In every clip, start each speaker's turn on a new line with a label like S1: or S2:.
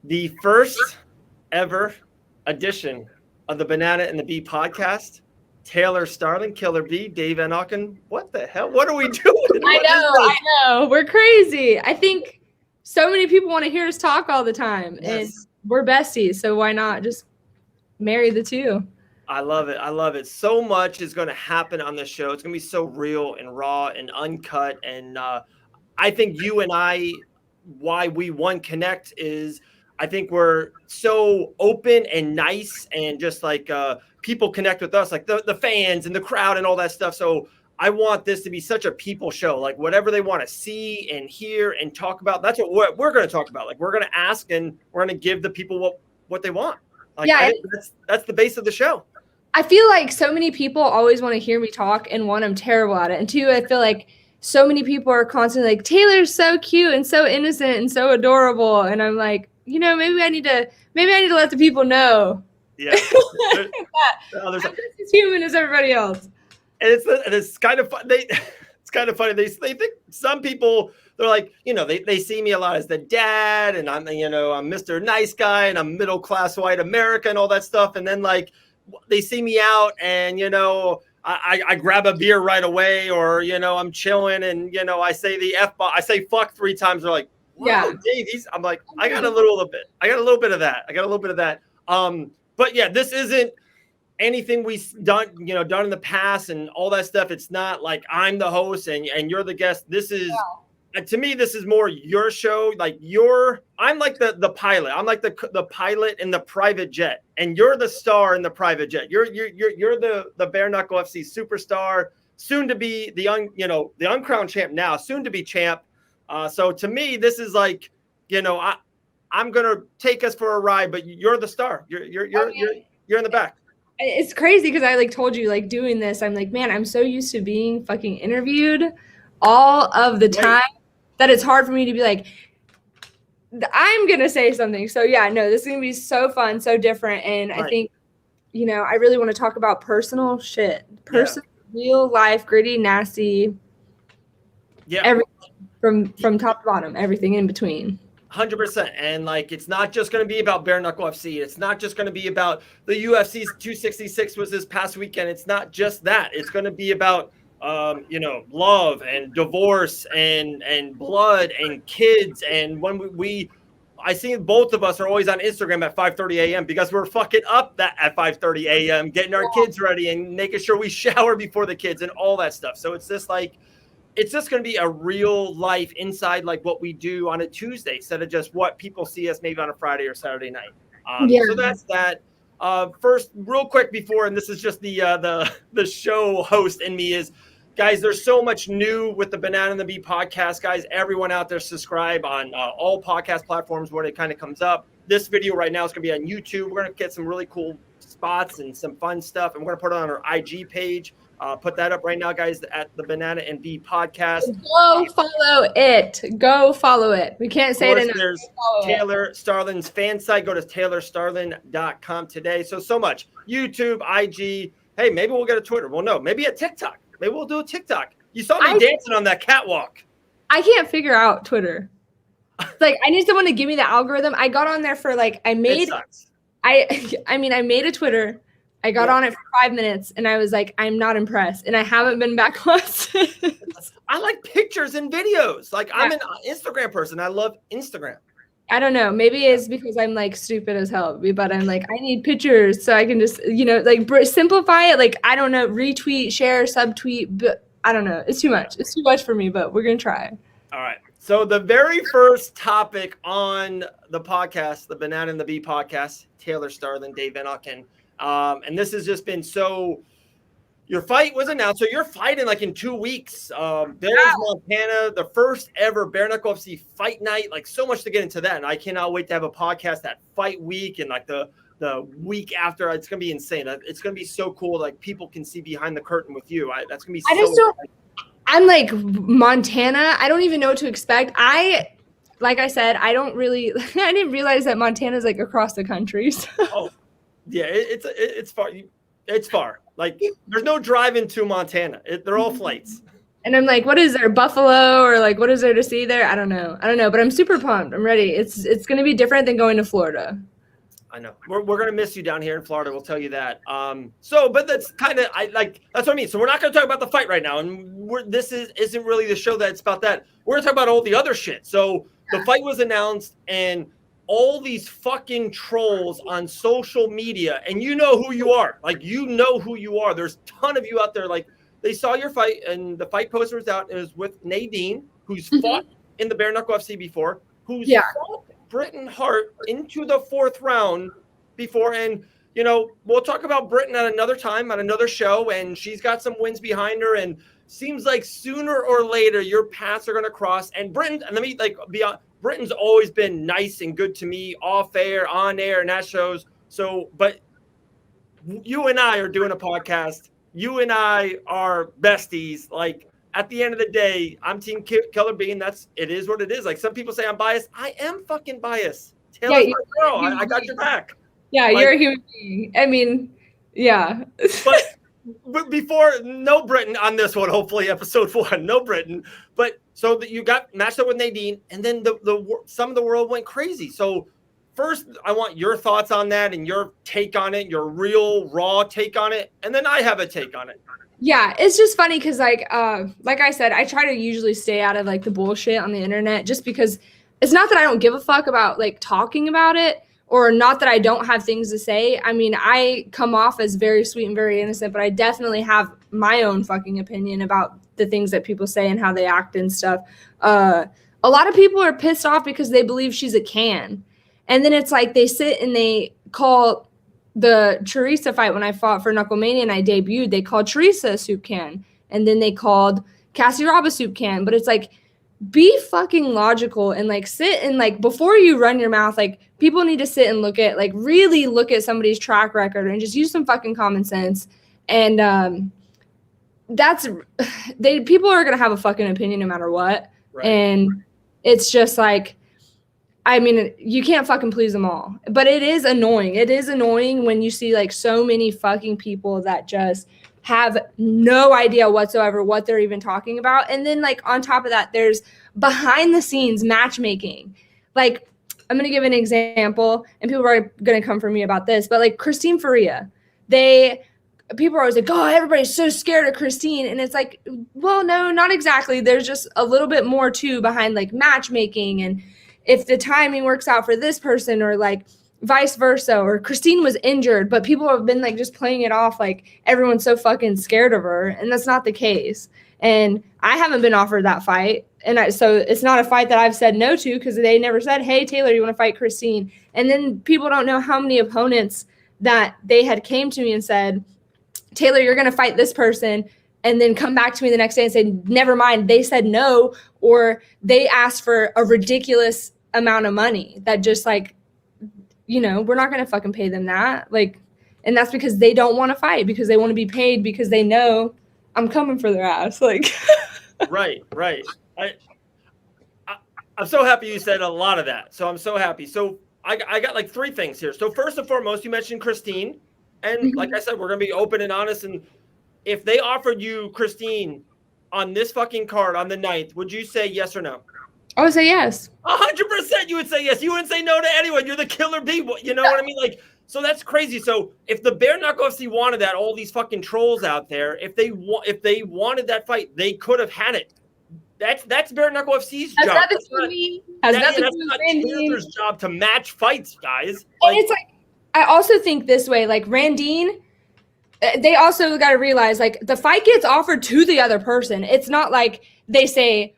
S1: the first ever edition of the Banana and the Bee podcast. Taylor Starling, Killer B, Dave and Auken. What the hell? What are we doing?
S2: I know. We're crazy. I think so many people want to hear us talk all the time. Yes. And we're besties, so why not just marry the two?
S1: I love it. So much is going to happen on this show. It's going to be so real and raw and uncut. And I think you and I, why we connect is I think we're so open and nice and just like people connect with us, like the fans and the crowd and all that stuff. So I want this to be such a people show, like whatever they want to see and hear and talk about. That's what we're going to talk about. Like we're going to ask and we're going to give the people what they want. Like,
S2: yeah,
S1: that's the base of the show.
S2: I feel like so many people always want to hear me talk, and one, I'm terrible at it. And two, I feel like so many people are constantly like, Taylor's so cute and so innocent and so adorable. And I'm like, maybe I need to let the people know.
S1: Yeah.
S2: I'm just as human as everybody else.
S1: And it's kind of fun. It's kind of funny. They think some people, they're like, they see me a lot as the dad, and I'm Mr. Nice Guy, and I'm middle class white America and all that stuff. And then like they see me out, and I grab a beer right away, or I'm chilling, and I say the F-bomb. I say fuck 3 times. They're like, wow, Dave, I'm like, I got a little bit of that. But yeah, this isn't anything we've done in the past and all that stuff. It's not like I'm the host and you're the guest. This is, to me, this is more your show. Like I'm like the pilot. I'm like the pilot in the private jet, and you're the star in the private jet. You're the Bare Knuckle FC superstar, soon to be the uncrowned champ now, soon to be champ. So to me, this is like, I'm gonna take us for a ride, but you're the star. You're in the back.
S2: It's crazy because I like told you, like doing this, I'm like, man, I'm so used to being fucking interviewed all of the time that it's hard for me to be like, I'm gonna say something. So yeah, no, this is gonna be so fun, so different, and I think, I really want to talk about personal shit, real life, gritty, nasty, everything from top to bottom, everything in between.
S1: 100%. And like, it's not just going to be about Bare Knuckle FC. It's not just going to be about the UFC's 266 was this past weekend. It's not just that. It's going to be about, love and divorce and blood and kids. And when I see both of us are always on Instagram at 5:30 a.m. because we're fucking up at 5:30 a.m. getting our kids ready and making sure we shower before the kids and all that stuff. So it's just like, it's just going to be a real life inside, like what we do on a Tuesday, instead of just what people see us maybe on a Friday or Saturday night. So that's that. First, real quick before, and this is just the show host in me is, guys, there's so much new with the Banana and the Bee podcast, guys. Everyone out there, subscribe on all podcast platforms where it kind of comes up. This video right now is going to be on YouTube. We're going to get some really cool spots and some fun stuff, and we're going to put it on our IG page. Put that up right now, guys, at the Banana and Bee podcast.
S2: Go follow it. We can't say it enough.
S1: There's Taylor Starling's fan site. Go to taylorstarling.com today. So much. YouTube, IG. Hey, maybe we'll get a Twitter. Well, no, maybe a TikTok. Maybe we'll do a TikTok. You saw me dancing on that catwalk.
S2: I can't figure out Twitter. Like, I need someone to give me the algorithm. I got on there for like, I made a Twitter. I got on it for 5 minutes, and I was like, I'm not impressed, and I haven't been back on since.
S1: I like pictures and videos. Like, I'm an Instagram person. I love Instagram.
S2: I don't know. Maybe it's because I'm like stupid as hell, but I'm like, I need pictures so I can just, simplify it. Like, I don't know, retweet, share, subtweet, but I don't know. It's too much. It's too much for me, but we're going to try.
S1: All right. So the very first topic on the podcast, the Banana and the Bee podcast, Taylor Starling, Dave Van Auken. And this has just been so. Your fight was announced, so you're fighting like in 2 weeks. Billings, Montana, the first ever Bare Knuckle FC fight night. Like, so much to get into that, and I cannot wait to have a podcast that fight week and like the week after. It's gonna be insane. It's gonna be so cool. Like, people can see behind the curtain with you. That's gonna be.
S2: I'm like Montana. I don't even know what to expect. Like I said, I don't really. I didn't realize that Montana's like across the country. So.
S1: Oh. Yeah, it's far. It's far. Like, there's no driving to Montana. They're all flights.
S2: And I'm like, what is there, Buffalo, or like, what is there to see there? I don't know, but I'm super pumped. I'm ready. It's gonna be different than going to Florida.
S1: I know we're gonna miss you down here in Florida. We'll tell you that. But that's kind of that's what I mean. So we're not gonna talk about the fight right now, and this isn't really the show that's about that. We're gonna talk about all the other shit. So the fight was announced, and all these fucking trolls on social media, and you know who you are. Like, you know who you are. There's a ton of you out there. Like, they saw your fight, and the fight poster was out. It was with Nadine, who's fought in the Bare Knuckle FC before, who's fought Britain Hart into the 4th round before. And, you know, we'll talk about Britain at another time, on another show, and she's got some wins behind her, and seems like sooner or later your paths are going to cross. And Britain, and let me be honest, Britain's always been nice and good to me, off air, on air, and at shows. So, but you and I are doing a podcast. You and I are besties. Like, at the end of the day, I'm Team Killer Bee, and it is what it is. Like, some people say I'm biased. I am fucking biased. Taylor's my girl. I got your back.
S2: Yeah, you're a human being. I mean, yeah.
S1: But before, no Britain on this one, hopefully, episode 1, no Britain. But so that you got matched up with Nadine, and then some of the world went crazy. So first, I want your thoughts on that and your take on it, your real raw take on it, and then I have a take on it.
S2: Yeah, it's just funny because like I said, I try to usually stay out of like the bullshit on the internet, just because it's not that I don't give a fuck about like talking about it, or not that I don't have things to say. I mean, I come off as very sweet and very innocent, but I definitely have my own fucking opinion about the things that people say and how they act and stuff. A lot of people are pissed off because they believe she's a can. And then it's like they sit and they call the Teresa fight, when I fought for Knucklemania and I debuted, they called Teresa a soup can. And then they called Cassie Robb a soup can. But it's like, be fucking logical and like sit and like, before you run your mouth, like, people need to sit and really look at somebody's track record and just use some fucking common sense. And people are gonna have a fucking opinion no matter what. Right. And it's just like, I mean, you can't fucking please them all. But it is annoying. It is annoying when you see like so many fucking people that just have no idea whatsoever what they're even talking about. And then like on top of that, there's behind the scenes matchmaking. Like, I'm going to give an example, and people are going to come for me about this, but like Christine Faria, people are always like, oh, everybody's so scared of Christine. And it's like, well, no, not exactly. There's just a little bit more too behind like matchmaking, and if the timing works out for this person, or like vice versa, or Christine was injured, but people have been like just playing it off like everyone's so fucking scared of her. And that's not the case. And I haven't been offered that fight. And so it's not a fight that I've said no to, because they never said, hey, Taylor, you want to fight Christine? And then people don't know how many opponents that they had came to me and said, Taylor, you're going to fight this person, and then come back to me the next day and say, never mind, they said no, or they asked for a ridiculous amount of money that just like, you know, we're not going to fucking pay them that. Like, and that's because they don't want to fight, because they want to be paid, because they know I'm coming for their ass. Like,
S1: right. I'm so happy you said a lot of that. So I'm so happy. So I got like 3 things here. So first and foremost, you mentioned Christine. And like I said, we're going to be open and honest. And if they offered you Christine on this fucking card on the 9th, would you say yes or no?
S2: I would say yes.
S1: 100% you would say yes. You wouldn't say no to anyone. You're the Killer Bee. You know what I mean? Like, so that's crazy. So if the Bare Knuckle FC wanted that, all these fucking trolls out there, if they wanted that fight, they could have had it. That's Bare Knuckle FC's job.
S2: That's not
S1: Taylor's job to match fights, guys.
S2: And it's like, I also think this way, like Randine, they also got to realize like the fight gets offered to the other person. It's not like they say,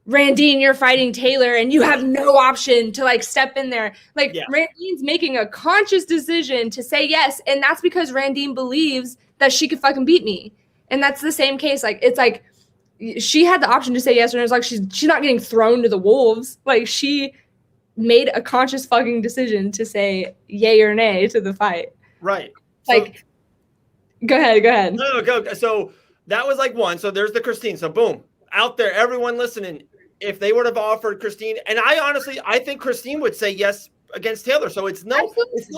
S2: Randine, you're fighting Taylor, and you have no option to like step in there. Like, Randine's making a conscious decision to say yes, and that's because Randine believes that she could fucking beat me. And that's the same case. Like, it's like she had the option to say yes, and it's like she's not getting thrown to the wolves. Like, she made a conscious fucking decision to say yay or nay to the fight.
S1: Right.
S2: Like, go ahead.
S1: No, go. So that was like one. So there's the Christine. So boom, out there, everyone listening. If they would have offered Christine, and I think Christine would say yes against Taylor. So it's no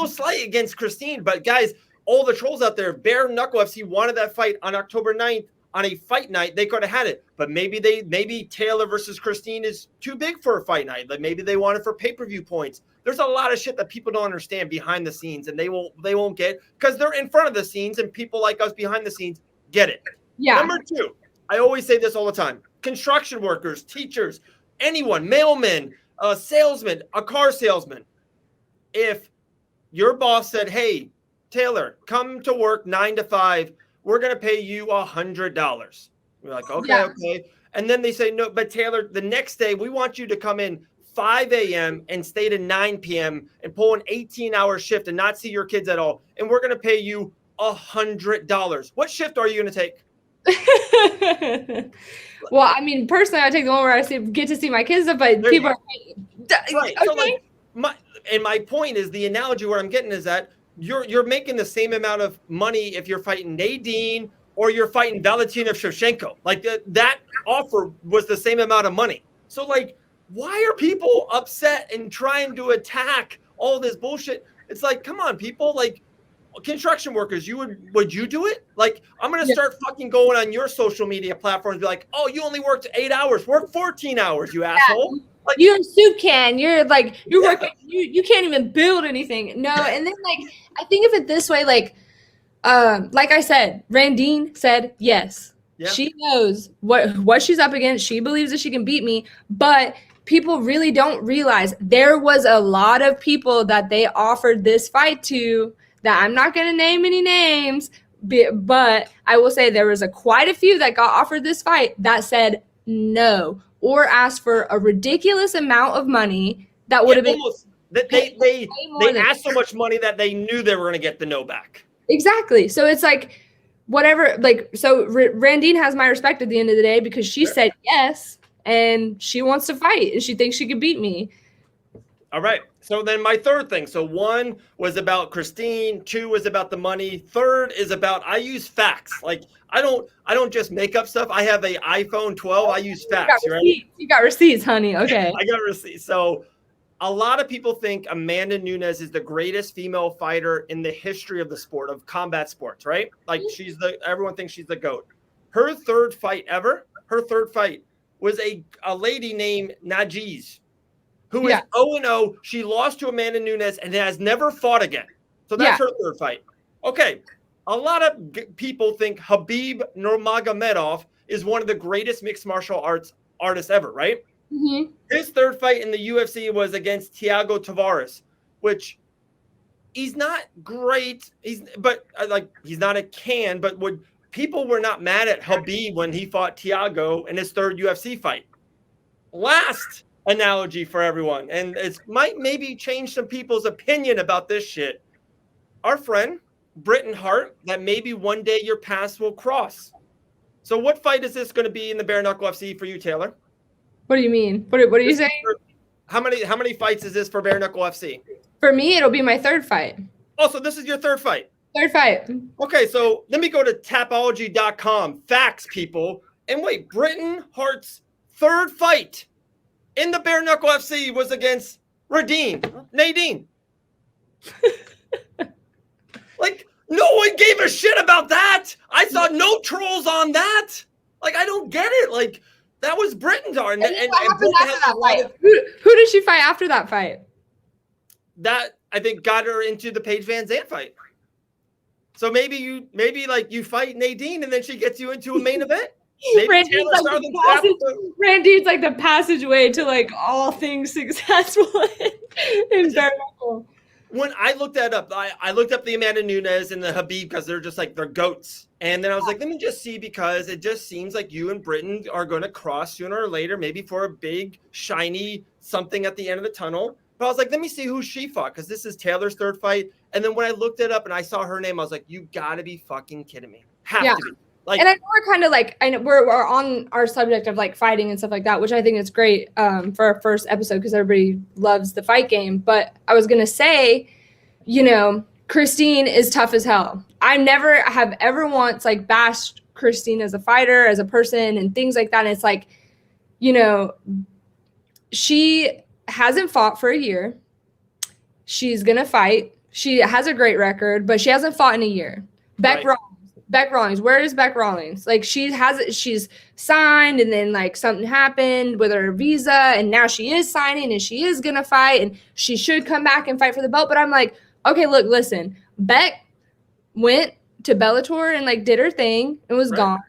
S1: slight against Christine. But guys, all the trolls out there, Bare Knuckle FC wanted that fight on October 9th. on a fight night, they could have had it. But maybe Taylor versus Christine is too big for a fight night. Like maybe they want it for pay-per-view points. There's a lot of shit that people don't understand behind the scenes, and they won't get because they're in front of the scenes, and people like us behind the scenes get it.
S2: Yeah.
S1: Number two, I always say this all the time: construction workers, teachers, anyone, mailmen, a salesman, a car salesman. If your boss said, "Hey, Taylor, come to work 9 to 5. We're going to pay you $100." We're like, okay. And then they say, no, but Taylor, the next day, we want you to come in 5 a.m. and stay to 9 p.m. and pull an 18-hour shift and not see your kids at all. And we're going to pay you $100. What shift are you going to take?
S2: Well, I mean, personally, I take the one where I get to see my kids, but people are
S1: right.
S2: Okay.
S1: So like, my point is, the analogy where I'm getting is that you're making the same amount of money if you're fighting Nadine or you're fighting Valentina Shevchenko. Like that offer was the same amount of money. So like, why are people upset and trying to attack all this bullshit? It's like, come on, people. Like, construction workers, would you do it? Like, I'm gonna start fucking going on your social media platforms and be like, oh, you only worked 8 hours, work 14 hours, you asshole. Like,
S2: you're a soup can. You're like, you're working. You can't even build anything. No, and then like, I think of it this way, like I said, Randine said yes. Yeah. She knows what she's up against. She believes that she can beat me, but people really don't realize there was a lot of people that they offered this fight to that I'm not going to name any names, but I will say there was quite a few that got offered this fight that said no or asked for a ridiculous amount of money that would have been
S1: almost. They asked so much money that they knew they were going to get the no back.
S2: Exactly. So it's like whatever. Like, so Randine has my respect at the end of the day because she said yes and she wants to fight and she thinks she could beat me.
S1: All right. So then my third thing. So 1 was about Christine. 2 was about the money. 3rd is about, I use facts. Like I don't just make up stuff. I have a iPhone 12. I use facts.
S2: You got receipts, honey. Okay.
S1: I got receipts. So a lot of people think Amanda Nunes is the greatest female fighter in the history of the sport of combat sports, right? Like everyone thinks she's the GOAT. Her third fight was a lady named Najiz, who is 0-0. She lost to Amanda Nunes and has never fought again. So that's her third fight. Okay. A lot of people think Khabib Nurmagomedov is one of the greatest mixed martial artists ever, right? Mm-hmm. His third fight in the UFC was against Thiago Tavares, which he's not great. He's not a can, but people were not mad at Khabib when he fought Thiago in his third UFC fight. Last analogy for everyone, and it might maybe change some people's opinion about this shit. Our friend Britton Hart, that maybe one day your paths will cross. So what fight is this going to be in the Bare Knuckle FC for you, Taylor?
S2: What do you mean? What are you saying?
S1: How many fights is this for Bare Knuckle FC?
S2: For me, it'll be my third fight.
S1: Oh, so this is your third fight?
S2: Third fight.
S1: Okay, so let me go to Tapology.com. Facts, people. And wait, Britton Hart's third fight in the Bare Knuckle FC was against Nadine. Like, no one gave a shit about that. I saw no trolls on that. Like, I don't get it. Like, that was Britton's art.
S2: What happened after that fight? Who did she fight after that fight?
S1: That, I think, got her into the Paige Van Zandt fight. So maybe you fight Nadine and then she gets you into a main event.
S2: Randy's like the passageway to like all things successful in bare knuckle.
S1: When I looked that up, I looked up the Amanda Nunes and the Khabib because they're goats. And then I was like, let me just see, because it just seems like you and Britton are going to cross sooner or later, maybe for a big, shiny something at the end of the tunnel. But I was like, let me see who she fought, because this is Taylor's third fight. And then when I looked it up and I saw her name, I was like, you got to be fucking kidding me. Have to be. Like,
S2: and I know we're kind of like, we're on our subject of like fighting and stuff like that, which I think is great for our first episode because everybody loves the fight game. But I was going to say, Christine is tough as hell. I never have ever once like bashed Christine as a fighter, as a person and things like that. And it's like, she hasn't fought for a year. She's going to fight. She has a great record, but she hasn't fought in a year. Beck Ross, Beck Rawlings. Where is Beck Rawlings? Like she's signed and then like something happened with her visa and now she is signing and she is gonna fight and she should come back and fight for the belt. But I'm like, okay, look, listen, Beck went to Bellator and like did her thing and was gone.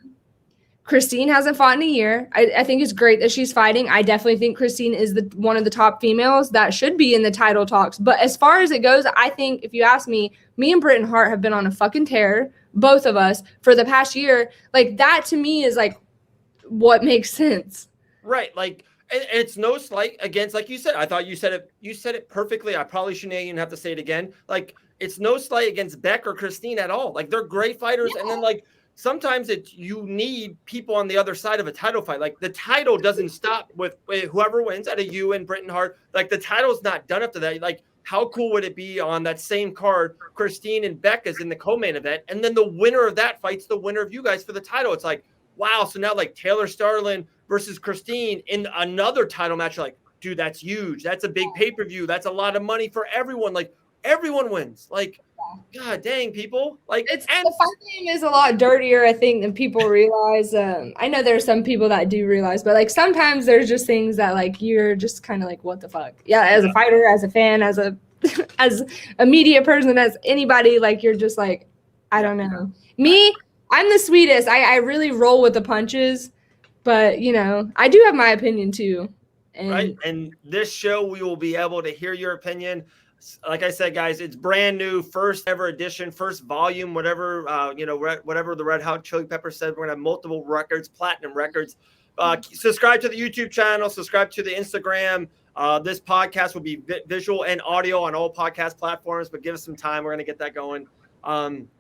S2: Christine hasn't fought in a year. I think it's great that she's fighting. I definitely think Christine is one of the top females that should be in the title talks. But as far as it goes, I think if you ask me and Britain Hart have been on a fucking tear, both of us, for the past year. Like that to me is like what makes sense.
S1: Right. Like it's no slight against, like you said, I thought you said it perfectly. I probably shouldn't even have to say it again. Like it's no slight against Beck or Christine at all. Like they're great fighters. Yeah. And then like, sometimes you need people on the other side of a title fight. Like the title doesn't stop with whoever wins out of you and Britain Hart. Like the title's not done after that. Like how cool would it be on that same card, Christine and Beck is in the co-main event, and then the winner of that fights the winner of you guys for the title. It's like, wow. So now like Taylor Starling versus Christine in another title match. You're like, dude, that's huge. That's a big pay-per-view. That's a lot of money for everyone. Like everyone wins. Like, God dang, people. Like
S2: the fight game is a lot dirtier, I think, than people realize. I know there's some people that do realize, but like sometimes there's just things that like you're just kind of like, what the fuck? Yeah, as a fighter, as a fan, as a media person, as anybody, like you're just like, I don't know. Me, I'm the sweetest. I really roll with the punches, but you know, I do have my opinion too.
S1: Right. And this show, we will be able to hear your opinion. Like I said, guys, it's brand new, first ever edition, first volume, whatever, whatever the Red Hot Chili Peppers said. We're going to have multiple records, platinum records. Subscribe to the YouTube channel, subscribe to the Instagram. This podcast will be visual and audio on all podcast platforms, but give us some time. We're going to get that going.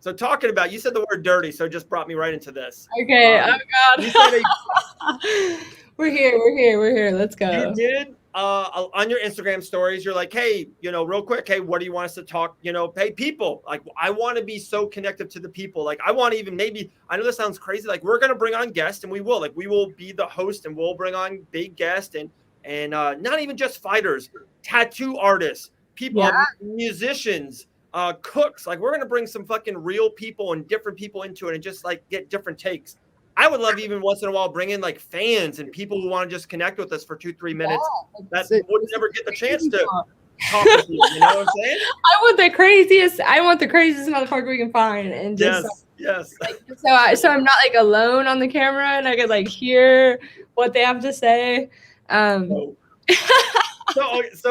S1: So talking about, you said the word dirty, so it just brought me right into this.
S2: Okay. Oh God. We're here. Let's go.
S1: You did. On your Instagram stories, you're like, hey, real quick, hey, what do you want us to talk? Hey, people, like, I want to be so connected to the people. Like, I want to even maybe, I know this sounds crazy. Like, we're going to bring on guests and we will be the host and we'll bring on big guests and not even just fighters, tattoo artists, people, musicians, cooks. Like, we're going to bring some fucking real people and different people into it and just like get different takes. I would love even once in a while bring in like fans and people who want to just connect with us for 2-3 minutes that would never get the chance to talk with you. You know what I'm saying?
S2: I want the craziest motherfucker we can find, and just
S1: yes.
S2: Like, so I'm not like alone on the camera, and I could like hear what they have to say.
S1: So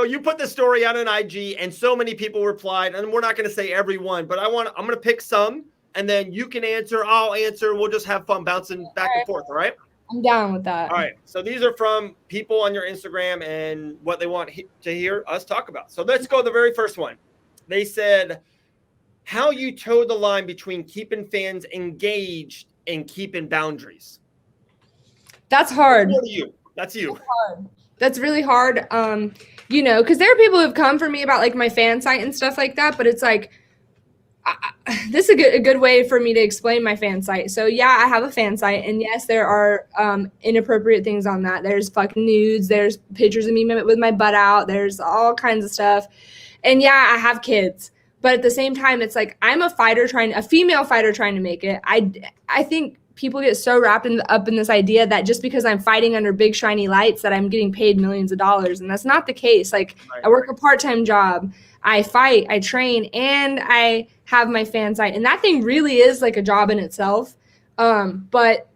S1: you put the story out on IG, and so many people replied, and we're not going to say every one, but I'm going to pick some. And then you can answer, I'll answer. We'll just have fun bouncing back and forth, all right?
S2: I'm down with that.
S1: All right. So these are from people on your Instagram and what they want to hear us talk about. So let's go to the very first one. They said, how you toe the line between keeping fans engaged and keeping boundaries.
S2: That's hard.
S1: That's you.
S2: That's hard. That's really hard. Because there are people who've come for me about like my fan site and stuff like that, but it's like, this is a good way for me to explain my fan site. So yeah, I have a fan site, and yes, there are inappropriate things on that. There's fucking nudes, there's pictures of me with my butt out, there's all kinds of stuff. And yeah, I have kids, but at the same time, it's like I'm a female fighter trying to make it. I think people get so wrapped up in this idea that just because I'm fighting under big shiny lights that I'm getting paid millions of dollars, and that's not the case. Like I work a part-time job, I fight, I train, and I have my fan site, and that thing really is like a job in itself. But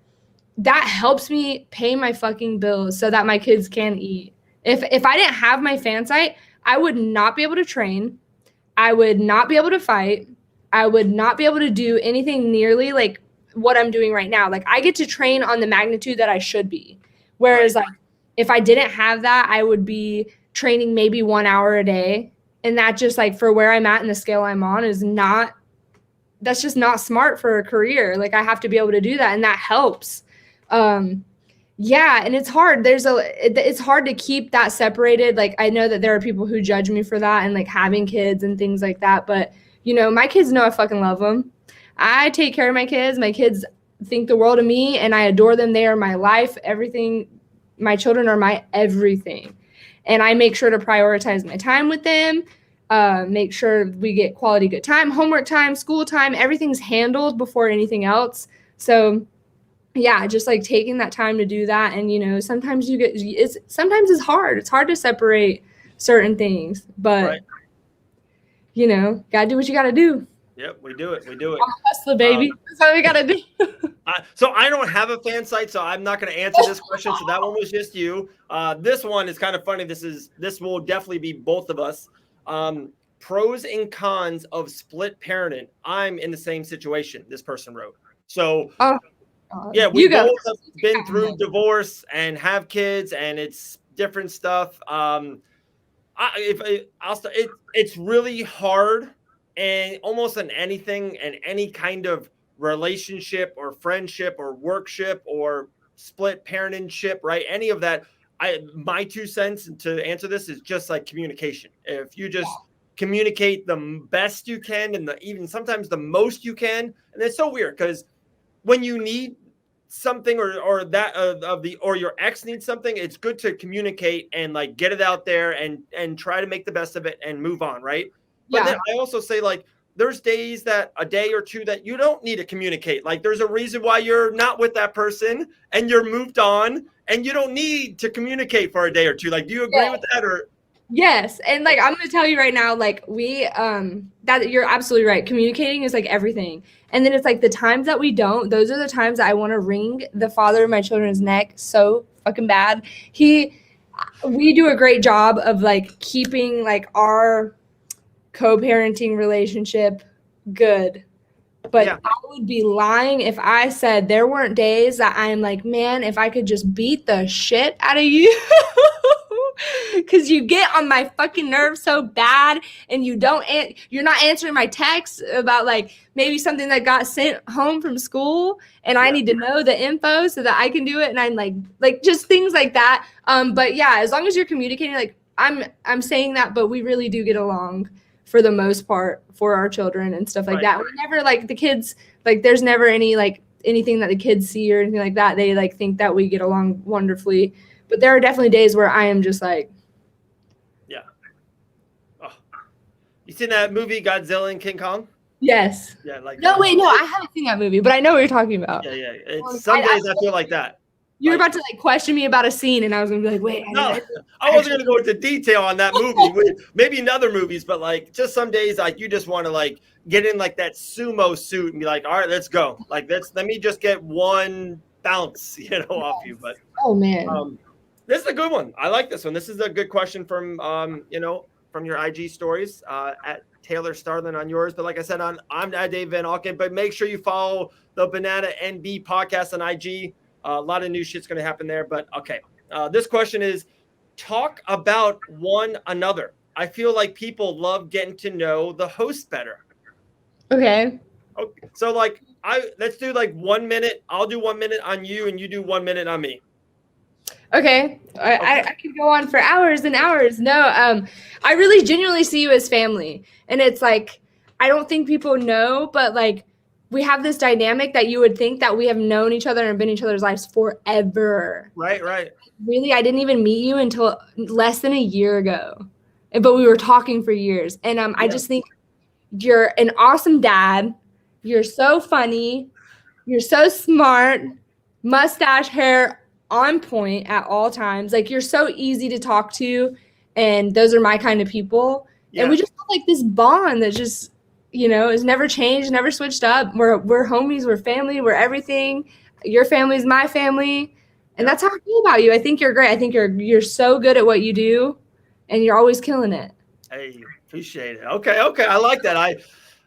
S2: that helps me pay my fucking bills so that my kids can eat. If I didn't have my fan site, I would not be able to train. I would not be able to fight. I would not be able to do anything nearly like what I'm doing right now. Like I get to train on the magnitude that I should be. Whereas like if I didn't have that, I would be training maybe 1 hour a day. And that just like for where I'm at and the scale I'm on that's just not smart for a career. Like I have to be able to do that. And that helps. And it's hard. It's hard to keep that separated. Like I know that there are people who judge me for that and like having kids and things like that. But my kids know I fucking love them. I take care of my kids. My kids think the world of me and I adore them. They are my life, everything. My children are my everything. And I make sure to prioritize my time with them. make sure we get quality good time, homework time, school time, everything's handled before anything else. So yeah, just like taking that time to do that. And, you know, sometimes sometimes it's hard. It's hard to separate certain things, but
S1: Right.
S2: you know, gotta do what you gotta do.
S1: Yep, we do it. We do it.
S2: I'm a hustler, baby. That's what we gotta do.
S1: So I don't have a fan site, so I'm not going to answer this question. So that one was just you. This one is kind of funny. This will definitely be both of us. Pros and cons of split parenting. I'm in the same situation. This person wrote. So yeah, we both have been through divorce and have kids, and it's different stuff. It's really hard, and almost in anything and any kind of relationship or friendship or workship or split parentingship, right? Any of that. My 2 cents to answer this is just like communication. If you just communicate the best you can and even sometimes the most you can, and it's so weird because when you need something or your ex needs something, it's good to communicate and like get it out there and try to make the best of it and move on, right? But then I also say, like, there's days that a day or two that you don't need to communicate. Like, there's a reason why you're not with that person and you're moved on and you don't need to communicate for a day or two. Like, do you agree with that? Or
S2: yes. And like, I'm going to tell you right now, like that you're absolutely right. Communicating is like everything. And then it's like the times that we don't, those are the times that I want to wring the father of my children's neck so fucking bad. We do a great job of like keeping like our co-parenting relationship good. But I would be lying if I said there weren't days that I'm like, man, if I could just beat the shit out of you. Because you get on my fucking nerves so bad, and you're not answering my texts about like maybe something that got sent home from school, and I need to know the info so that I can do it. And I'm like just things like that. But yeah, as long as you're communicating, like I'm saying that, but we really do get along for the most part for our children and stuff like that. We never like the kids, like there's never any like anything that the kids see or anything like that. They like think that we get along wonderfully. But there are definitely days where I am just like,
S1: yeah. Oh, you seen that movie Godzilla and King Kong?
S2: Yes.
S1: Yeah, like
S2: no, wait, no, I haven't seen that movie, but I know what you're talking about.
S1: Yeah. Some days I feel like that.
S2: You were about to like question me about a scene, and I was gonna be like, wait.
S1: No, I wasn't gonna go into detail on that movie. Maybe in other movies, but like just some days, like you just want to like get in like that sumo suit and be like, all right, let's go. Like let me just get one bounce, off you. But
S2: oh man,
S1: this is a good one. I like this one. This is a good question from from your IG stories at Taylor Starling on yours. But like I said, I'm at Dave Van Auken. But make sure you follow the Banana NB podcast on IG. A lot of new shit's going to happen there. But okay, this question is: talk about one another. I feel like people love getting to know the host better.
S2: Okay.
S1: So like let's do like 1 minute. I'll do 1 minute on you, and you do 1 minute on me.
S2: Okay. I could go on for hours and hours. No, I really genuinely see you as family. And it's like, I don't think people know, but like we have this dynamic that you would think that we have known each other and been in each other's lives forever.
S1: Right.
S2: Really, I didn't even meet you until less than a year ago. But we were talking for years. And I just think you're an awesome dad. You're so funny. You're so smart. Mustache, hair on point at all times. Like you're so easy to talk to, and those are my kind of people. And we just have like this bond that just, is never changed, never switched up. We're homies, we're family, we're everything. Your family's my family, and that's how I feel about you. I think you're great. I think you're so good at what you do, and you're always killing it.
S1: Hey, appreciate it. Okay, I like that. I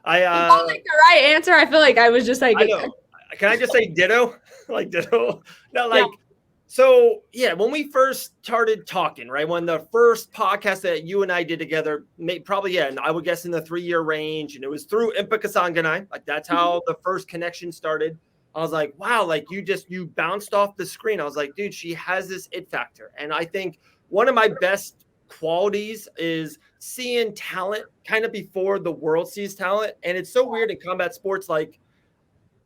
S2: not like the right answer. I feel like I was just like,
S1: I know. Can I just say ditto? Like ditto? No, like. Yeah. So, when we first started talking, right, when the first podcast that you and I did together, probably, and I would guess in the 3-year range, and it was through Impa Kasanganai, like that's how the first connection started. I was like, wow, like you bounced off the screen. I was like, dude, she has this it factor. And I think one of my best qualities is seeing talent kind of before the world sees talent. And it's so weird in combat sports, like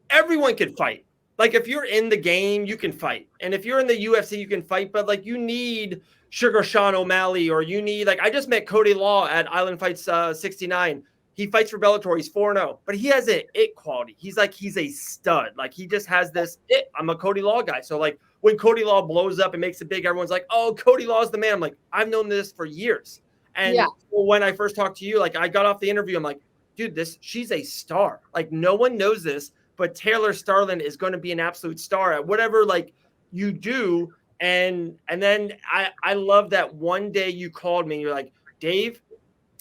S1: everyone can fight. Like if you're in the game, you can fight. And if you're in the UFC, you can fight. But like you need Sugar Sean O'Malley, or you need like I just met Cody Law at Island Fights 69. He fights for Bellator. He's 4-0, but he has an it quality. He's a stud. Like he just has this it. I'm a Cody Law guy. So like when Cody Law blows up and makes it big, everyone's like, oh, Cody Law's the man. I'm like, I've known this for years. And when I first talked to you, like I got off the interview, I'm like, dude, she's a star. Like no one knows this, but Taylor Starling is going to be an absolute star at whatever like you do. And then I love that one day you called me and you're like, Dave,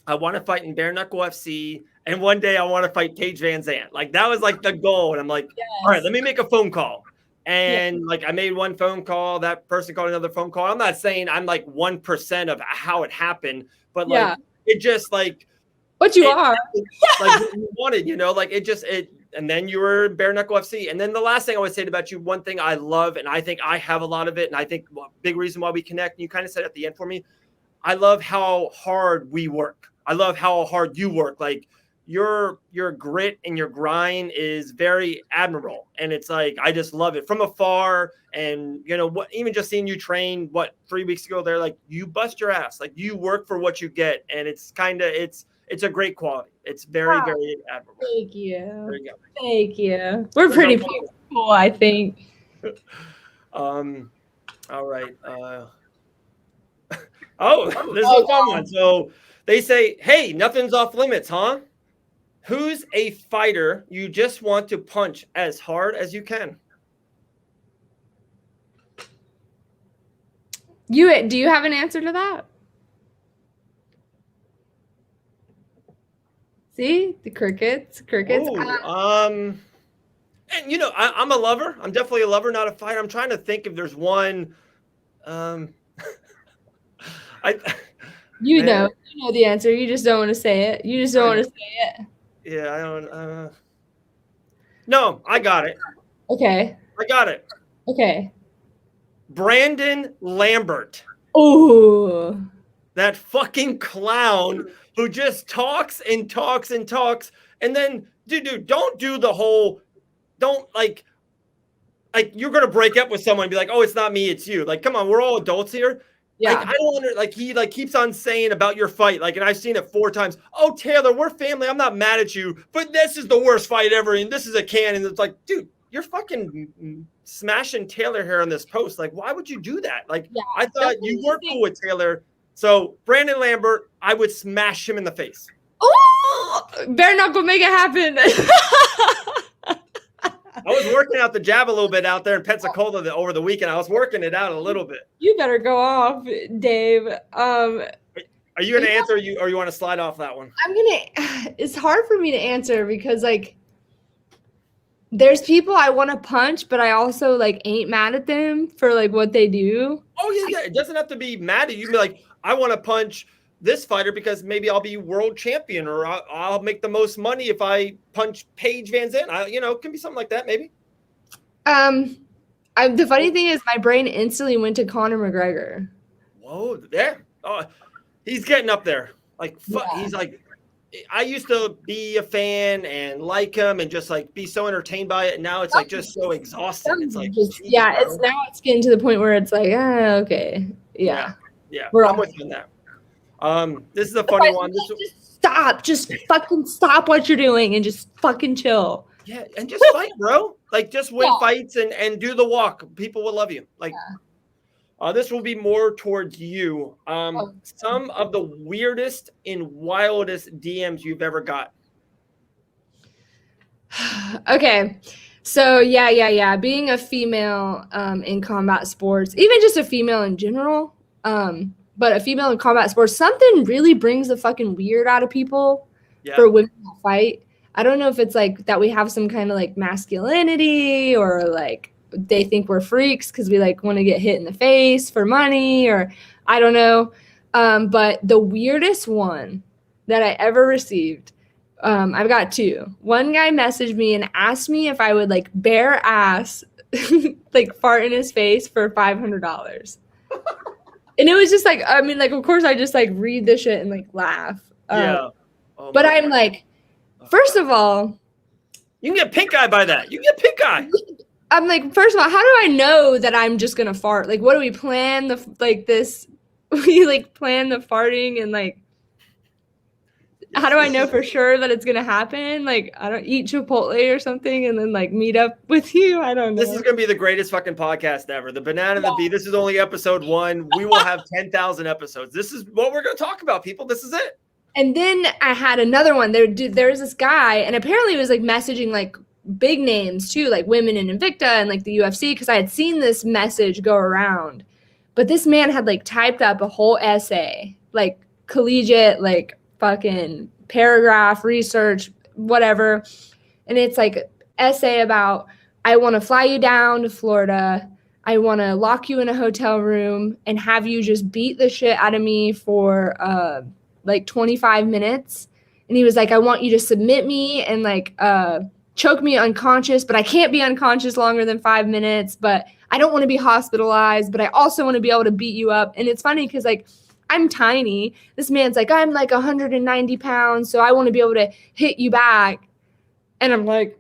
S1: I want to fight in bare knuckle FC, and one day I want to fight Paige Van Zandt. Like that was like the goal. And I'm like, all right, let me make a phone call. And like I made one phone call, that person called another phone call. I'm not saying I'm like 1% of how it happened, but like it just like
S2: what you are.
S1: Like what you wanted, like it and then you were bare knuckle FC. And then the last thing I would say about you, one thing I love, and I think I have a lot of it, and I think big reason why we connect, and you kind of said at the end for me, I love how hard we work. I love how hard you work. Like your grit and your grind is very admirable. And it's like, I just love it from afar. And even just seeing you train, 3 weeks ago, they're like, you bust your ass. Like you work for what you get. And it's it's a great quality. It's very, very admirable.
S2: Thank you.
S1: There you go.
S2: Thank you. We're pretty cool, I think.
S1: All right. This is a fun one. So they say, hey, nothing's off limits, huh? Who's a fighter you just want to punch as hard as you can?
S2: Do you have an answer to that? See? The crickets.
S1: Ooh, and I'm a lover. I'm definitely a lover, not a fighter. I'm trying to think if there's one.
S2: You know the answer. You just don't want to say it.
S1: Yeah, I don't. No, I got it.
S2: Okay.
S1: I got it.
S2: Okay.
S1: Brandon Lambert.
S2: Ooh.
S1: That fucking clown who just talks and talks and talks. And then, dude, don't do the whole, don't like you're going to break up with someone and be like, oh, it's not me, it's you. Like, come on, we're all adults here.
S2: Yeah.
S1: Like, I don't he keeps on saying about your fight. Like, and I've seen it 4 times. Oh, Taylor, we're family. I'm not mad at you, but this is the worst fight ever. And this is a can. And it's like, dude, you're fucking smashing Taylor here on this post. Like, why would you do that? Like, I thought you were cool with Taylor. So Brandon Lambert, I would smash him in the face.
S2: Oh, bare knuckle, make it happen.
S1: I was working out the jab a little bit out there in Pensacola over the weekend. I was working it out a little bit.
S2: You better go off, Dave.
S1: Are you going to answer or you want to slide off that one?
S2: It's hard for me to answer because like there's people I want to punch, but I also like ain't mad at them for like what they do.
S1: Oh yeah. It doesn't have to be mad at you. Be like, I want to punch this fighter because maybe I'll be world champion, or I'll make the most money if I punch Paige Van Zandt. It can be something like that, maybe.
S2: The funny thing is, my brain instantly went to Conor McGregor.
S1: Whoa, there! Oh, he's getting up there. Like, He's like, I used to be a fan and like him and just like be so entertained by it. And now it's like just so exhausting. It's like,
S2: it's getting to the point where it's like, okay, yeah.
S1: I'm with you on that. This is a funny one.
S2: Just fucking stop what you're doing and just fucking chill.
S1: Yeah, and just fight, bro. Like just win fights and do the walk. People will love you. Like this will be more towards you. Some of the weirdest and wildest DMs you've ever got.
S2: Okay. So being a female in combat sports, even just a female in general, but a female in combat sports, something really brings the fucking weird out of people for women to fight. I don't know if it's like that we have some kind of like masculinity or like they think we're freaks because we like want to get hit in the face for money, or I don't know. But the weirdest one that I ever received, I've got 2. One guy messaged me and asked me if I would like bare ass like fart in his face for $500. And it was just like, I mean, like, of course I just like read this shit and like laugh. But I'm like, first of all,
S1: you can get pink eye by that. You can get pink eye.
S2: I'm like, first of all, how do I know that I'm just gonna fart? Like, what do we plan? This we like plan the farting and like how do I know for sure that it's gonna happen? Like, I don't eat Chipotle or something and then like meet up with you. I don't know.
S1: This is gonna be the greatest fucking podcast ever. The Banana and the Bee. This is only episode 1. We will have 10,000 episodes. This is what we're gonna talk about, people. This is it.
S2: And then I had another one. There was this guy, and apparently he was like messaging like big names too, like women in Invicta and like the UFC, because I had seen this message go around. But this man had like typed up a whole essay, like collegiate, like fucking paragraph, research, whatever. And it's like essay about, I want to fly you down to Florida. I want to lock you in a hotel room and have you just beat the shit out of me for like 25 minutes. And he was like, I want you to submit me and like choke me unconscious, but I can't be unconscious longer than 5 minutes, but I don't want to be hospitalized, but I also want to be able to beat you up. And it's funny because like I'm tiny. This man's like, I'm like 190 pounds, so I want to be able to hit you back. And I'm like,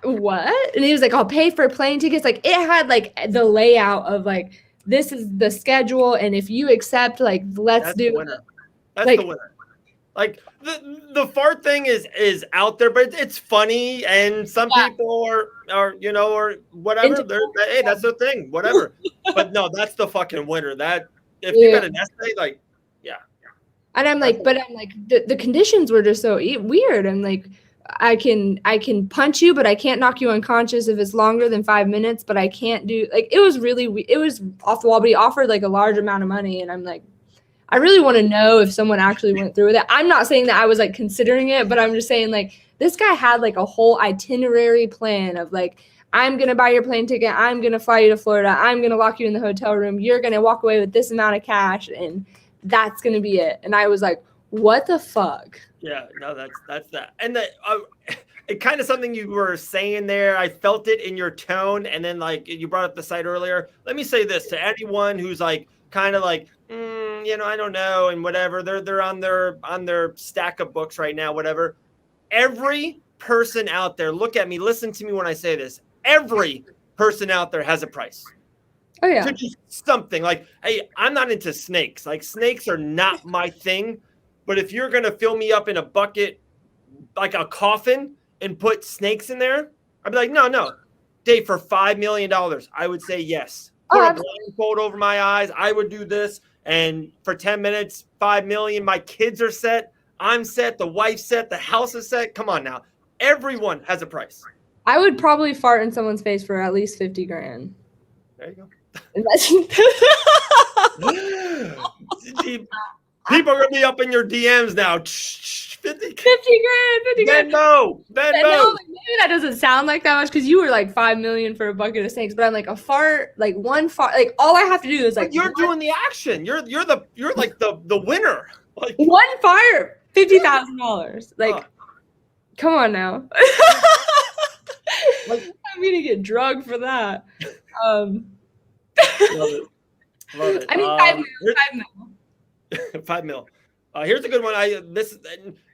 S2: what? And he was like, I'll pay for plane tickets. Like it had like the layout of like, this is the schedule. And if you accept, like, let's do it.
S1: That's like, the winner. Like the fart thing is out there, but it's funny, and some people are you know, or whatever. Hey, that's their thing, whatever. But no, that's the fucking winner. That if you got an essay, like, yeah.
S2: And I'm like, the conditions were just so weird. I'm like, I can punch you, but I can't knock you unconscious if it's longer than 5 minutes. But I can't do like it was off the wall. But he offered like a large amount of money, and I'm like, I really want to know if someone actually went through with it. I'm not saying that I was like considering it, but I'm just saying like this guy had like a whole itinerary plan of like, I'm going to buy your plane ticket. I'm going to fly you to Florida. I'm going to lock you in the hotel room. You're going to walk away with this amount of cash, and that's going to be it. And I was like, what the fuck?
S1: Yeah, no, that's that. And it kind of something you were saying there. I felt it in your tone. And then like you brought up the site earlier. Let me say this to anyone who's like, kind of like, you know, I don't know, and whatever. They're on their stack of books right now, whatever. Every person out there, look at me, listen to me when I say this. Every person out there has a price.
S2: Oh yeah.
S1: To do something like, hey, I'm not into snakes. Like snakes are not my thing. But if you're gonna fill me up in a bucket, like a coffin, and put snakes in there, I'd be like, no, Dave, for $5 million, I would say yes. Put a blindfold over my eyes. I would do this. And for 10 minutes, 5 million, my kids are set. I'm set. The wife's set. The house is set. Come on now. Everyone has a price.
S2: I would probably fart in someone's face for at least 50 grand.
S1: There you go. People are going to be up in your DMs now. 50 grand. Ben no.
S2: Maybe that doesn't sound like that much because you were like 5 million for a bucket of snakes, but I'm like a fart, like one fart, like all I have to do is like.
S1: But you're doing the action. You're like the winner. Like
S2: one fart, $50,000. Like, come on now. Like, I'm gonna get drugged for that.
S1: Love it.
S2: I mean, 5 mil.
S1: 5 mil. Here's a good one.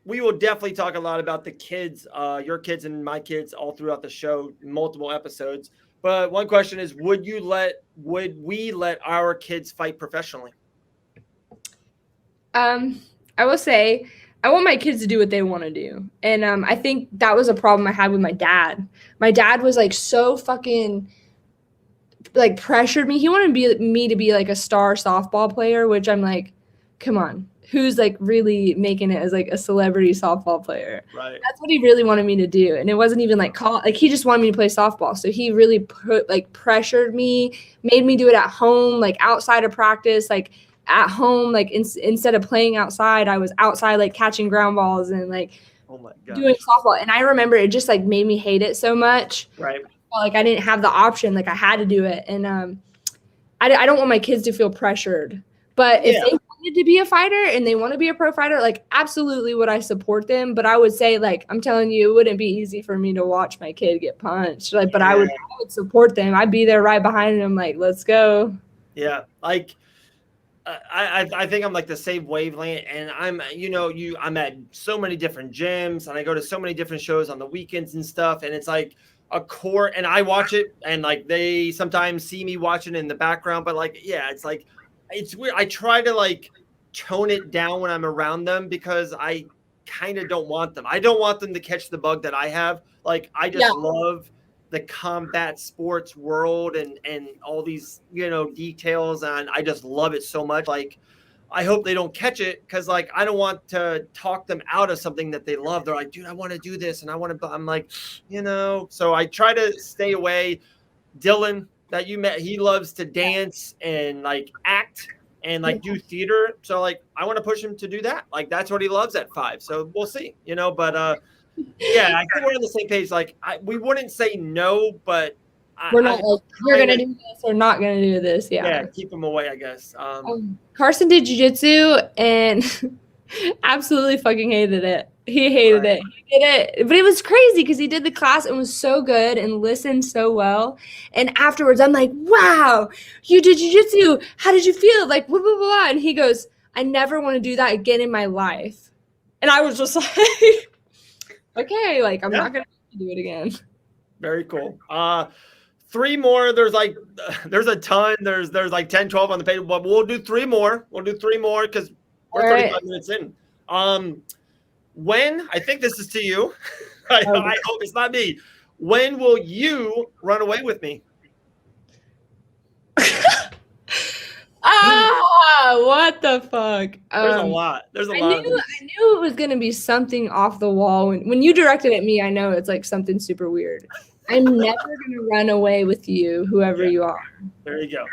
S1: We will definitely talk a lot about the kids, your kids and my kids, all throughout the show, multiple episodes. But one question is, would we let our kids fight professionally?
S2: I will say, I want my kids to do what they want to do, and I think that was a problem I had with my dad. My dad was like so fucking like pressured me. He wanted me to be like a star softball player, which I'm like, come on. Who's like really making it as like a celebrity softball player? Right. That's what he really wanted me to do, and it wasn't even like he just wanted me to play softball. So he really pressured me, made me do it at home, like outside of practice, like at home, like instead of playing outside, I was outside like catching ground balls and like doing softball. And I remember it just like made me hate it so much. Right. Like I didn't have the option, like I had to do it, and I don't want my kids to feel pressured. But if they wanted to be a fighter and they want to be a pro fighter, like absolutely would I support them. But I would say, like, I'm telling you, it wouldn't be easy for me to watch my kid get punched. Like, but I would support them. I'd be there right behind them, like, let's go.
S1: Yeah, like I think I'm like the same wavelength, and I'm at so many different gyms, and I go to so many different shows on the weekends and stuff, and it's like a core, and I watch it, and like they sometimes see me watching in the background, but like it's like it's weird. I try to like tone it down when I'm around them because I kind of don't want them. I don't want them to catch the bug that I have. Like I just love the combat sports world and all these, details, and I just love it so much. Like I hope they don't catch it because like I don't want to talk them out of something that they love. They're like, dude, I want to do this and I want to. I'm like, so I try to stay away. Dylan that you met, he loves to dance and like act and like do theater. So like I want to push him to do that. Like that's what he loves at 5. So we'll see, but yeah, I think we're on the same page. Like we wouldn't say no, but
S2: we're not like you're gonna do this or not gonna do this. Yeah,
S1: keep him away, I guess.
S2: Carson did jiu-jitsu and absolutely fucking hated it. He hated it. He did it, but it was crazy because he did the class and was so good and listened so well. And afterwards, I'm like, "Wow, you did jiu-jitsu. How did you feel?" Like, blah blah blah. And he goes, "I never want to do that again in my life." And I was just like, "Okay, like I'm not gonna do it again."
S1: Very cool. 3 more. There's a ton. There's like 10, 12 on the page, but we'll do 3 more. We'll do 3 more because we're 35 minutes in. When, I think this is to you, I hope it's not me. When will you run away with me?
S2: What the fuck?
S1: There's a lot.
S2: I knew it was going to be something off the wall. When you directed at me, I know it's like something super weird. I'm never going to run away with you, whoever you are.
S1: There you go.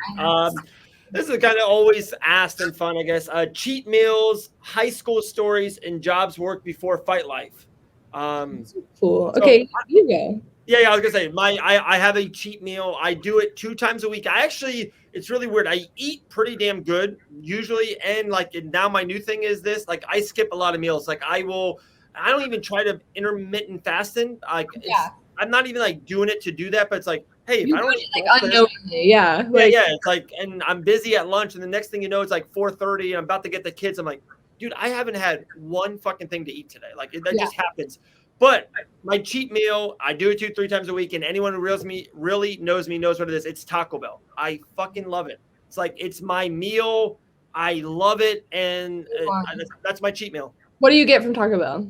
S1: This is kind of always asked and fun, I guess. Cheat meals, high school stories, and jobs work before fight life.
S2: Cool. Okay, you go.
S1: Yeah, I was gonna say I have a cheat meal. I do it 2 times a week. It's really weird. I eat pretty damn good usually, and like now my new thing is this. Like I skip a lot of meals. Like I don't even try to intermittent fasting. Like I'm not even like doing it to do that, but it's like, hey, if I don't
S2: like unknowingly,
S1: it's like, and I'm busy at lunch, and the next thing you know, it's like 4:30, and I'm about to get the kids. I'm like, dude, I haven't had one fucking thing to eat today. Like that just happens. But my cheat meal, I do it 2-3 times a week, and anyone who really knows me knows what it is. It's Taco Bell. I fucking love it. It's like it's my meal. I love it, and that's my cheat meal.
S2: What do you get from Taco Bell?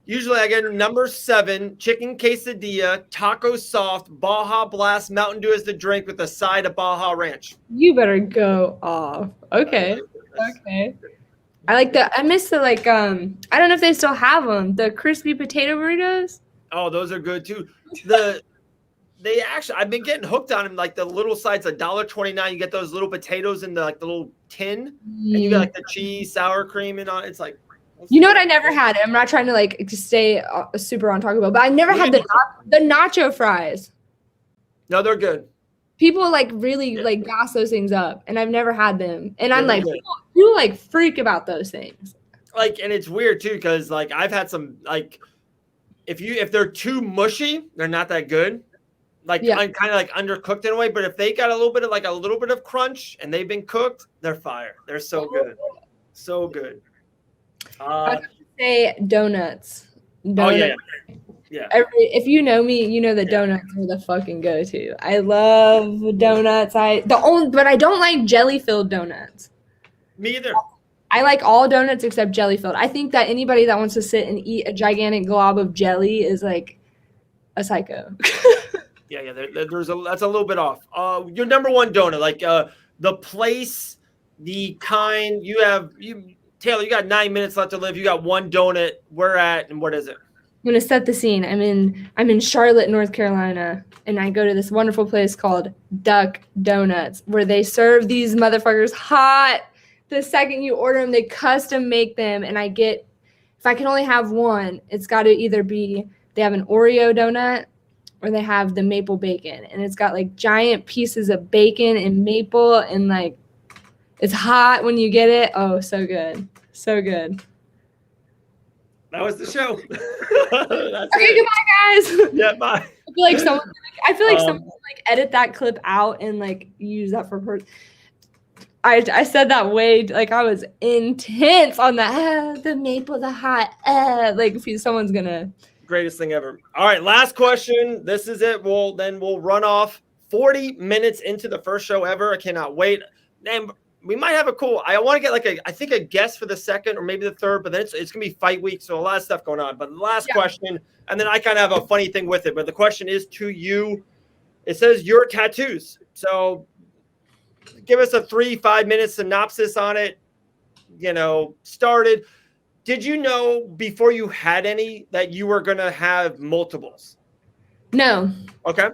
S1: Usually I get number 7, chicken quesadilla, taco soft, Baja Blast, Mountain Dew as the drink with a side of Baja Ranch.
S2: You better go off. Okay. I miss the like, I don't know if they still have them, the crispy potato burritos.
S1: Oh, those are good too. I've been getting hooked on them, like the little sides, $1.29. You get those little potatoes in the little tin, and you got like the cheese, sour cream, and all. It's like,
S2: you know what I never had? I'm not trying to like stay super on Taco Bell, but I never had the nacho fries.
S1: No, they're good.
S2: People like really like gas those things up, and I've never had them. And I'm like, people like freak about those things.
S1: Like, and it's weird too, because like I've had some like, if they're too mushy, they're not that good. Like I'm kind of like undercooked in a way, but if they got a little bit of crunch and they've been cooked, they're fire. They're so good, so good.
S2: I would say donuts.
S1: Oh yeah.
S2: If you know me, you know that donuts are the fucking go-to. I love donuts. But I don't like jelly-filled donuts.
S1: Me either.
S2: I like all donuts except jelly-filled. I think that anybody that wants to sit and eat a gigantic glob of jelly is like a psycho.
S1: That's a little bit off. Your number 1 donut, like the place, the kind. Taylor, you got 9 minutes left to live. You got 1 donut. Where at, and what is it?
S2: I'm gonna set the scene. I'm in Charlotte, North Carolina, and I go to this wonderful place called Duck Donuts, where they serve these motherfuckers hot. The second you order them, they custom make them, and if I can only have one, it's got to either be they have an Oreo donut or they have the maple bacon, and it's got like giant pieces of bacon and maple, and like it's hot when you get it. Oh, so good. So good.
S1: That was the show.
S2: Okay, goodbye, guys.
S1: Yeah, bye.
S2: I feel like someone like edit that clip out and like use that for I said that way like I was intense on that. The maple, the hot. Like if someone's gonna.
S1: Greatest thing ever. All right, last question. This is it. We'll run off. 40 minutes into the first show ever. I cannot wait. And we might have a cool. I want to get like I think a guest for the second or maybe the third, but then it's gonna be fight week, so a lot of stuff going on. But the last question, and then I kind of have a funny thing with it. But the question is to you. It says your tattoos. So give us a 3-5 minute synopsis on it. Started. Did you know before you had any that you were gonna have multiples?
S2: No.
S1: Okay.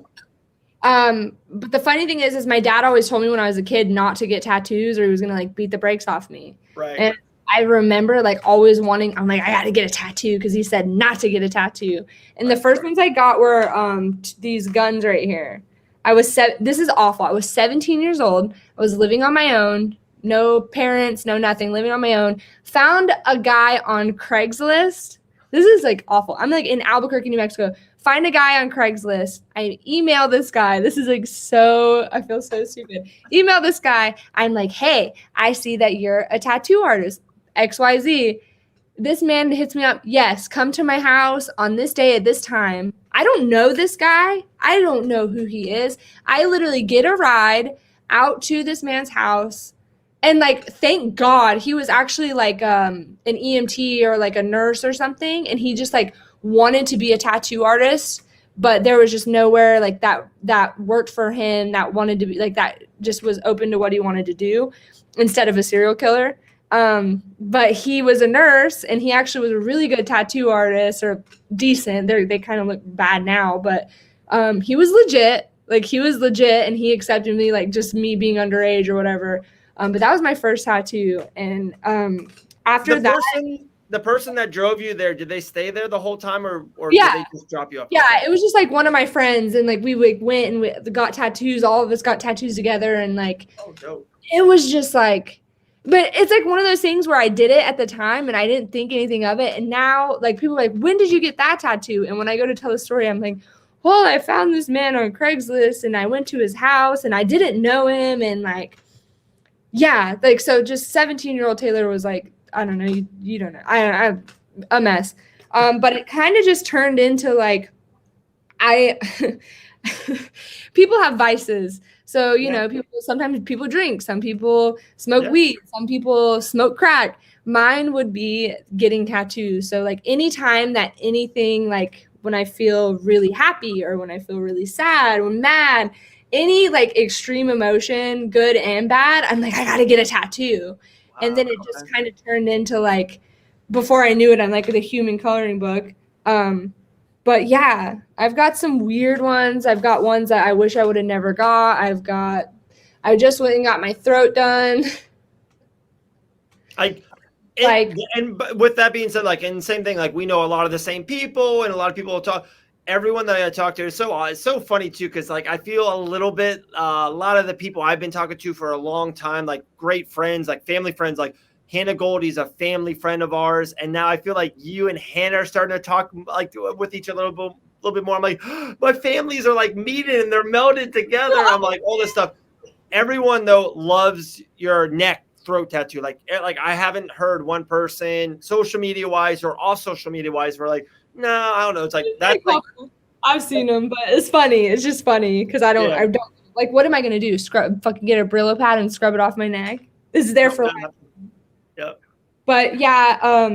S2: But the funny thing is my dad always told me when I was a kid not to get tattoos or he was gonna like beat the brakes off me.
S1: Right.
S2: And I remember like always wanting, I'm like, I gotta get a tattoo because he said not to get a tattoo. And the first ones I got were these guns right here. This is awful. I was 17 years old. I was living on my own, no parents, no nothing, living on my own. Found a guy on Craigslist. This is like awful. I'm like in Albuquerque, New Mexico. Find a guy on Craigslist. I email this guy. This is like I feel so stupid. Email this guy. I'm like, hey, I see that you're a tattoo artist, XYZ. This man hits me up. Yes, come to my house on this day at this time. I don't know this guy. I don't know who he is. I literally get a ride out to this man's house. And like, thank God he was actually like an EMT or like a nurse or something. And he just like wanted to be a tattoo artist, but there was just nowhere like that worked for him, that wanted to be like, that just was open to what he wanted to do instead of a serial killer. But he was a nurse and he actually was a really good tattoo artist, or decent. They kind of look bad now, but he was legit. Like he was legit and he accepted me, like just me being underage or whatever. But that was my first tattoo. And after
S1: the person that drove you there, did they stay there the whole time or
S2: yeah.
S1: did they just drop you off?
S2: Yeah, it was just like one of my friends, and like we like went and we got tattoos. All of us got tattoos together, and like it was just like, but it's like one of those things where I did it at the time and I didn't think anything of it. And now like people are like, when did you get that tattoo? And when I go to tell the story, I'm like, well, I found this man on Craigslist and I went to his house and I didn't know him. And like, yeah, like, so just 17-year-old Taylor was like, I don't know, you don't know. I'm a mess. But it kind of just turned into like, people have vices. So, you know, sometimes people drink, some people smoke weed, some people smoke crack. Mine would be getting tattoos. So like anytime that anything, like when I feel really happy or when I feel really sad or mad, any like extreme emotion, good and bad, I'm like, I gotta get a tattoo. Wow, and then it just kind of turned into like, before I knew it, I'm like the human coloring book. But yeah, I've got some weird ones. I've got ones that I wish I would have never got. I just went and got my throat done.
S1: And with that being said, like, and same thing, like we know a lot of the same people and a lot of people will talk. Everyone that I talk to is it's so funny too, because like I feel a little bit a lot of the people I've been talking to for a long time, like great friends, like family friends, like Hannah Goldie's a family friend of ours, and now I feel like you and Hannah are starting to talk like with each other a little bit more. I'm like, my families are like meeting and they're melded together. I'm like, all this stuff. Everyone though loves your neck throat tattoo. Like I haven't heard one person social media wise or off social media wise where like, no, I don't know. It's like that's like,
S2: I've seen them, but it's funny. It's just funny because I don't like. What am I gonna do? Fucking get a Brillo pad and scrub it off my neck? This is there for life.
S1: Yeah.
S2: But yeah,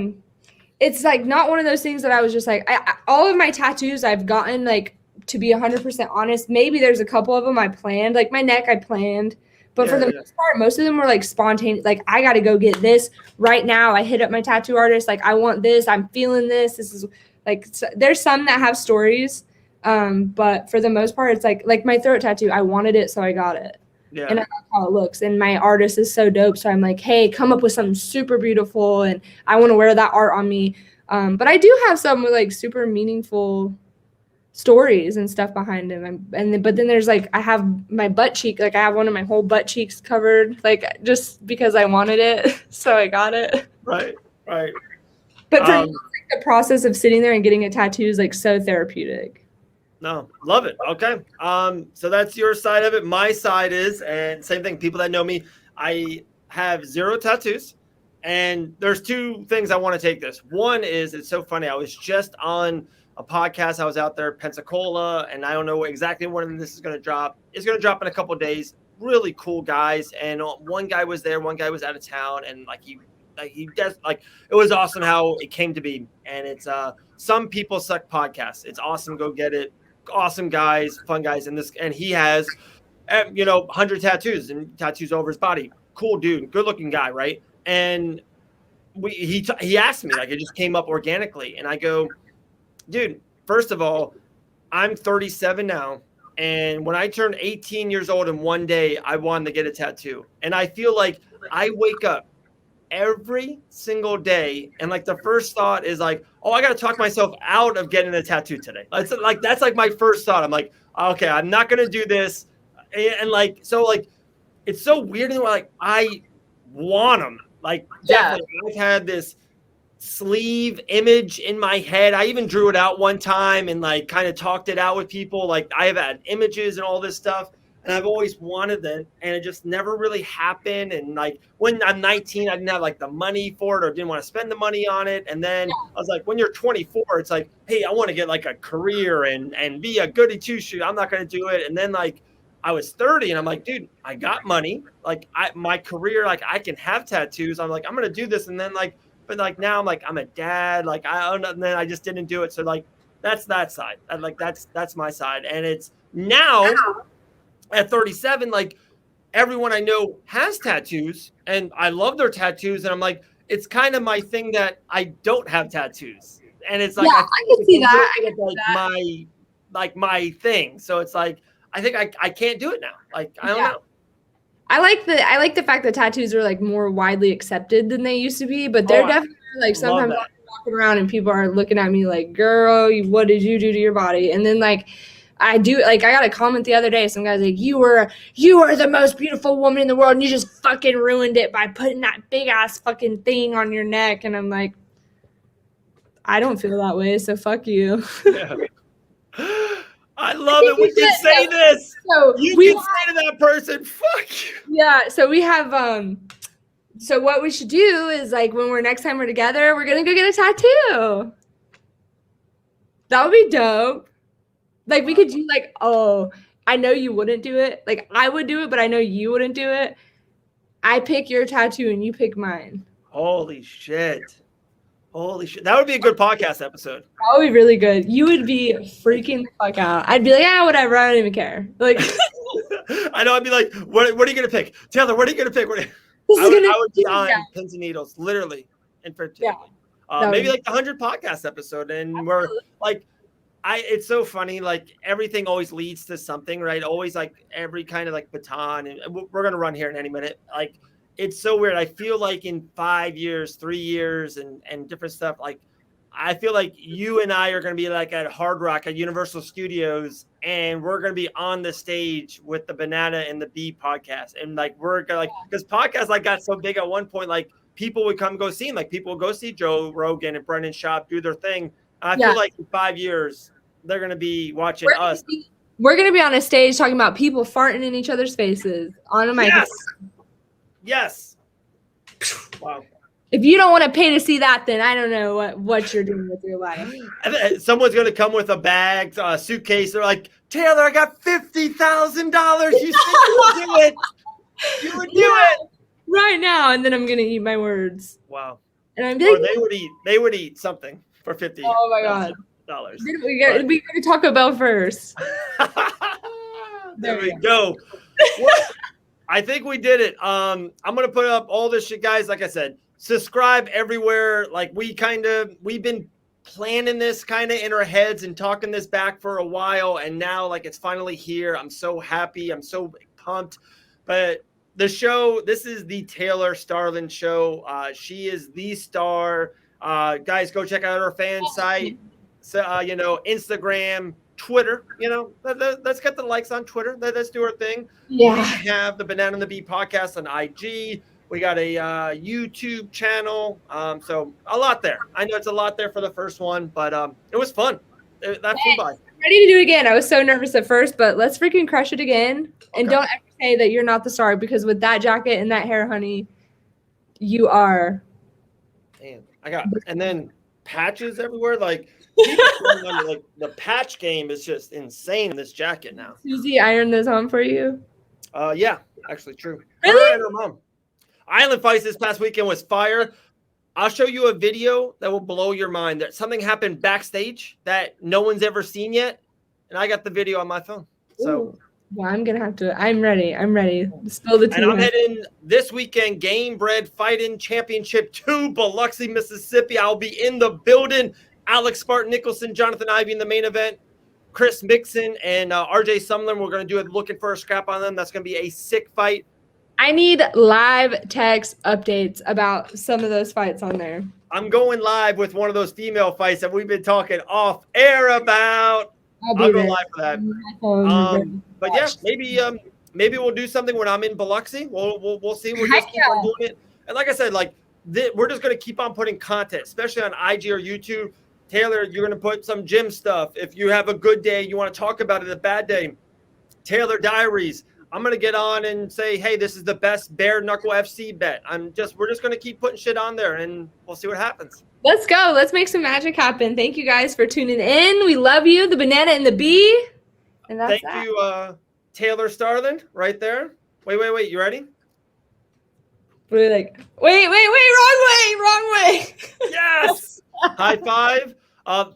S2: it's like not one of those things that I was just like. All of my tattoos I've gotten, like, to be 100% honest, maybe there's a couple of them I planned. Like my neck I planned, but for the most part, most of them were like spontaneous. Like I got to go get this right now. I hit up my tattoo artist. Like I want this. I'm feeling this. This is like, there's some that have stories. But for the most part, it's like my throat tattoo. I wanted it, so I got it. Yeah. And I like how it looks. And my artist is so dope. So I'm like, hey, come up with something super beautiful. And I want to wear that art on me. But I do have some with like super meaningful stories and stuff behind him. But then there's like, I have my butt cheek. Like I have one of my whole butt cheeks covered, like just because I wanted it. So I got it.
S1: Right.
S2: But for me, like, the process of sitting there and getting a tattoo is like so therapeutic.
S1: No, love it. Okay. So that's your side of it. My side is, and same thing, people that know me, I have 0 tattoos. And there's 2 things I want to take this. One is, it's so funny. I was just on a podcast. I was out there, Pensacola, and I don't know exactly when this is going to drop. It's going to drop in a couple of days. really cool guys. And one guy was there, one guy was out of town, and he does like it was awesome how it came to be. And it's Some People Suck podcast. It's awesome. Go get it. Awesome guys, fun guys, and he has 100 tattoos and tattoos over his body. Cool dude, good looking guy, right? And he asked me, like, it just came up organically, and I go, dude, first of all, I'm 37 now, and when I turned 18 years old in one day, I wanted to get a tattoo, and I feel like I wake up every single day, and like the first thought is like, oh, I got to talk myself out of getting a tattoo today. That's like my first thought. I'm like, okay, I'm not gonna do this, and like so like it's so weird. And like I want them. Like definitely, I've had this sleeve image in my head. I even drew it out one time and like kind of talked it out with people. Like I've had images and all this stuff. And I've always wanted it, and it just never really happened. And like when I'm 19, I didn't have like the money for it, or didn't want to spend the money on it. And then I was like, when you're 24, it's like, hey, I want to get like a career and be a goody two shoe. I'm not going to do it. And then like I was 30, and I'm like, dude, I got money. Like my career, like I can have tattoos. I'm like, I'm going to do this. And then like, but like now I'm like, I'm a dad. Like and then I just didn't do it. So like that's that side. That's my side. And it's now. At 37, like everyone I know has tattoos, and I love their tattoos. And I'm like, it's kind of my thing that I don't have tattoos, and it's like
S2: I can see that.
S1: My thing. So it's like I think I can't do it now. Like I don't know.
S2: I like the fact that tattoos are like more widely accepted than they used to be, but they're definitely like sometimes I'm walking around and people are looking at me like, girl, what did you do to your body? And then like. I got a comment the other day. Some guy's like, you are the most beautiful woman in the world, and you just fucking ruined it by putting that big ass fucking thing on your neck. And I'm like, I don't feel that way, so fuck you.
S1: Yeah. I love it. We can say this. So you can say to that person, fuck you.
S2: Yeah. So we have so what we should do is like when next time we're together, we're gonna go get a tattoo. That would be dope. Like, we could do, like, oh, I know you wouldn't do it. Like, I would do it, but I know you wouldn't do it. I pick your tattoo and you pick mine.
S1: Holy shit. That would be a good podcast episode.
S2: That would be really good. You would be freaking the fuck out. I'd be like, whatever. I don't even care. Like,
S1: I know. I'd be like, what are you going to pick? Taylor, what are you going to pick? I would be on pins and needles, literally. Maybe like the 100 podcast episode. And we're like, it's so funny. Like everything always leads to something, right? Always like every kind of like baton, and we're going to run here in any minute. Like it's so weird. I feel like in 5 years, 3 years and different stuff, like I feel like you and I are going to be like at Hard Rock at Universal Studios, and we're going to be on the stage with the Banana and the Bee podcast. And like, we're going to because podcasts like got so big at one point, like people would come go see them. Like people would go see Joe Rogan and Brendan Schaub do their thing. I feel like in 5 years, they're going to be watching us.
S2: We're going to be on a stage talking about people farting in each other's faces on a mic.
S1: Yes. Wow.
S2: If you don't want to pay to see that, then I don't know what you're doing with your life.
S1: Someone's going to come with a bag, a suitcase. They're like, Taylor, I got $50,000. You said you would do it. You would do it.
S2: Right now. And then I'm going to eat my words.
S1: Wow.
S2: And I'm
S1: or they would eat something for $50,000.
S2: Oh my God. We got to Taco Bell first.
S1: There we go. I think we did it. I'm gonna put up all this shit, guys. Like I said, subscribe everywhere. Like we've been planning this kind of in our heads and talking this back for a while, and now like it's finally here. I'm so happy. I'm so pumped. But the show, this is the Taylor Starling show. She is the star. Guys, go check out her fan site. So, Instagram, Twitter, let's get the likes on Twitter. Let's do our thing.
S2: Yeah.
S1: We have the Banana and the Bee podcast on IG. We got a YouTube channel. So a lot there. I know it's a lot there for the first one, but it was fun. That flew by.
S2: Ready to do it again. I was so nervous at first, but let's freaking crush it again. Okay. And don't ever say that you're not the star, because with that jacket and that hair, honey, you are.
S1: Damn. And then patches everywhere. Like, the patch game is just insane in this jacket now.
S2: Susie ironed those on for you?
S1: Yeah, actually true.
S2: Really?
S1: Her and her mom. Island Fights this past weekend was fire. I'll show you a video that will blow your mind. That something happened backstage that no one's ever seen yet, and I got the video on my phone. So,
S2: Ooh. Well, I'm gonna have to. I'm ready. Spill the tea.
S1: and I'm heading this weekend. Game Bred Fighting Championship 2, Biloxi, Mississippi. I'll be in the building. Alex Spartan Nicholson, Jonathan Ivey in the main event. Chris Mixon and RJ Sumlin. We're going to do it looking for a scrap on them. That's going to be a sick fight.
S2: I need live text updates about some of those fights on there.
S1: I'm going live with one of those female fights that we've been talking off air about. I'll go live for that. But yeah, maybe we'll do something when I'm in Biloxi. We'll see. We'll just keep on doing it. And like I said, like we're just going to keep on putting content, especially on IG or YouTube. Taylor, you're going to put some gym stuff. If you have a good day, you want to talk about it, a bad day. Taylor Diaries. I'm going to get on and say, hey, this is the best bare knuckle FC bet. We're just going to keep putting shit on there and we'll see what happens.
S2: Let's go. Let's make some magic happen. Thank you guys for tuning in. We love you, the banana and the bee. And that's
S1: Thank you, Taylor Starling, right there. Wait. You ready?
S2: Really like, wait, wrong way.
S1: Yes. High five.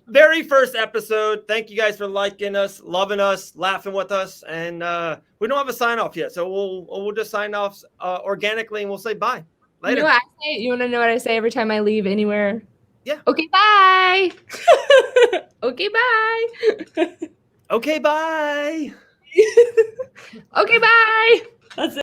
S1: Very first episode. Thank you guys for liking us, loving us, laughing with us. And we don't have a sign off yet. So we'll just sign off organically and we'll say bye. Later.
S2: You know what I say? You want to know what I say every time I leave anywhere?
S1: Yeah.
S2: Okay, bye. Okay, bye.
S1: Okay, bye.
S2: Okay, bye. That's it.